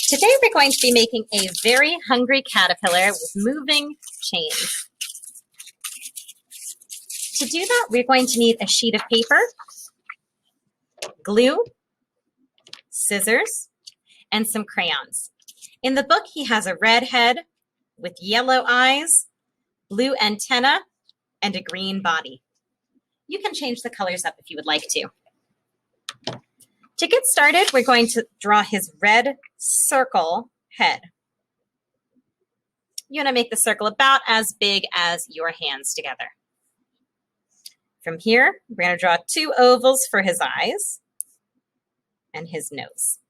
Today we're going to be making a very hungry caterpillar with moving chains. To do that, we're going to need a sheet of paper, glue, scissors, and some crayons. In the book, he has a red head with yellow eyes, blue antenna, and a green body. You can change the colors up if you would like to. To get started, we're going to draw his red circle head. You want to make the circle about as big as your hands together. From here, we're going to draw 2 ovals for his eyes and his nose.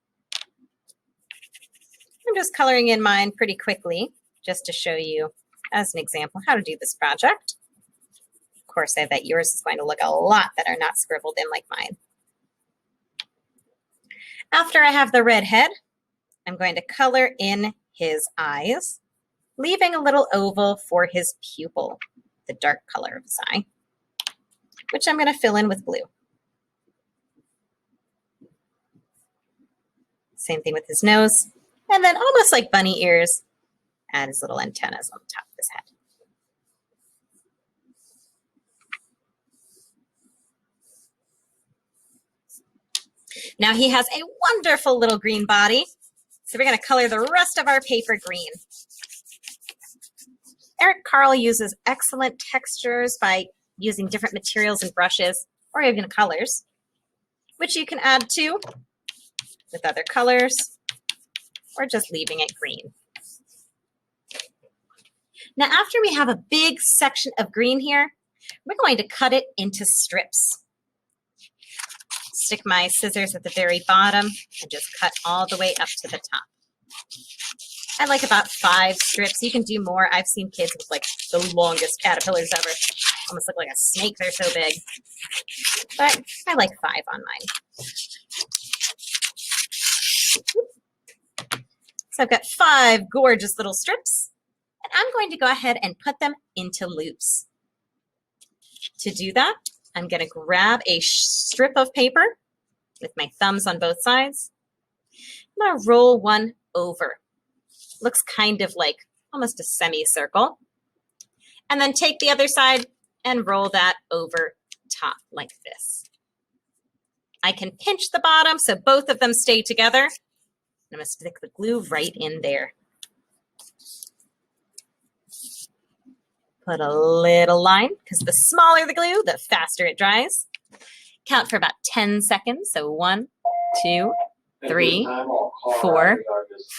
I'm just coloring in mine pretty quickly just to show you as an example how to do this project. Of course, I bet yours is going to look a lot better not scribbled in like mine. After I have the red head, I'm going to color in his eyes, leaving a little oval for his pupil, the dark color of his eye, which I'm going to fill in with blue. Same thing with his nose, and then almost like bunny ears, add his little antennas on the top of his head. Now he has a wonderful little green body, so we're going to color the rest of our paper green. Eric Carle uses excellent textures by using different materials and brushes, or even colors, which you can add to with other colors, or just leaving it green. Now, after we have a big section of green here, we're going to cut it into strips. Stick my scissors at the very bottom and just cut all the way up to the top. I like about 5 strips. You can do more. I've seen kids with like the longest caterpillars ever. Almost look like a snake, they're so big. But I like 5 on mine. So I've got 5 gorgeous little strips, and I'm going to go ahead and put them into loops. To do that, I'm going to grab a strip of paper with my thumbs on both sides. I'm going to roll one over. Looks kind of like almost a semicircle. And then take the other side and roll that over top like this. I can pinch the bottom so both of them stay together. I'm going to stick the glue right in there. Put a little line, because the smaller the glue, the faster it dries. Count for about 10 seconds. So 1, 2, 3, 4,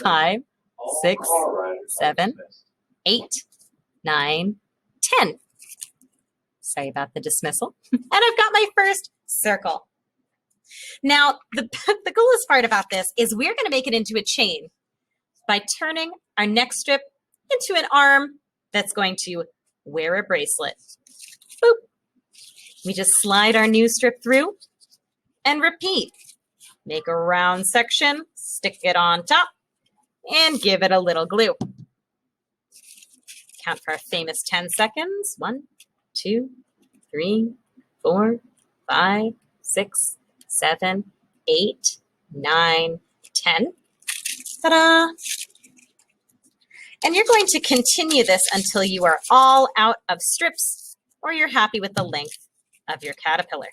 5, 6, 7, 8, 9, 10. Sorry about the dismissal. And I've got my first circle. Now, the coolest part about this is we're going to make it into a chain by turning our next strip into an arm that's going to wear a bracelet. Boop. We just slide our new strip through and repeat. Make a round section, stick it on top, and give it a little glue. Count for our famous 10 seconds. 1, 2, 3, 4, 5, 6, 7, 8, 9, 10. Ta-da! And you're going to continue this until you are all out of strips or you're happy with the length of your caterpillar.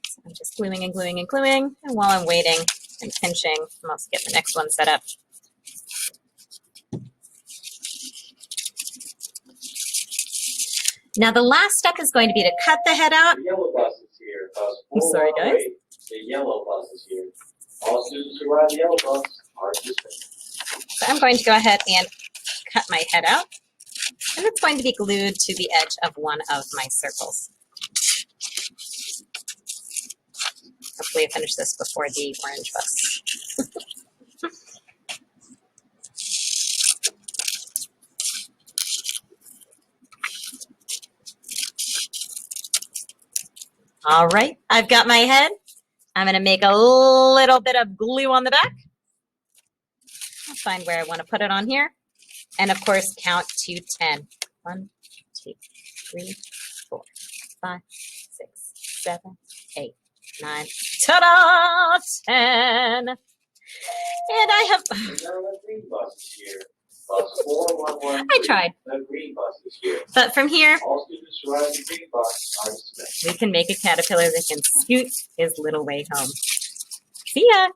So I'm just gluing and gluing and gluing. And while I'm waiting and pinching, I'm also getting the next one set up. Now the last step is going to be to cut the head out. The yellow bus is here. I'm sorry, guys. The yellow bus is here. All students who ride the yellow bus are dismissed. So I'm going to go ahead and cut my head out. And it's going to be glued to the edge of one of my circles. Hopefully I finish this before the orange bus. All right, I've got my head. I'm going to make a little bit of glue on the back. I'll find where I want to put it on here. And of course, count to 10. 1, 2, 3, 4, 5, 6, 7, 8, 9. Ta-da! 10. And I have. And now the green bus is here. Bus 4113. I tried. The green bus is here. But from here, All students who ride the green bus are dismissed. we can make a caterpillar that can scoot his little way home. See ya!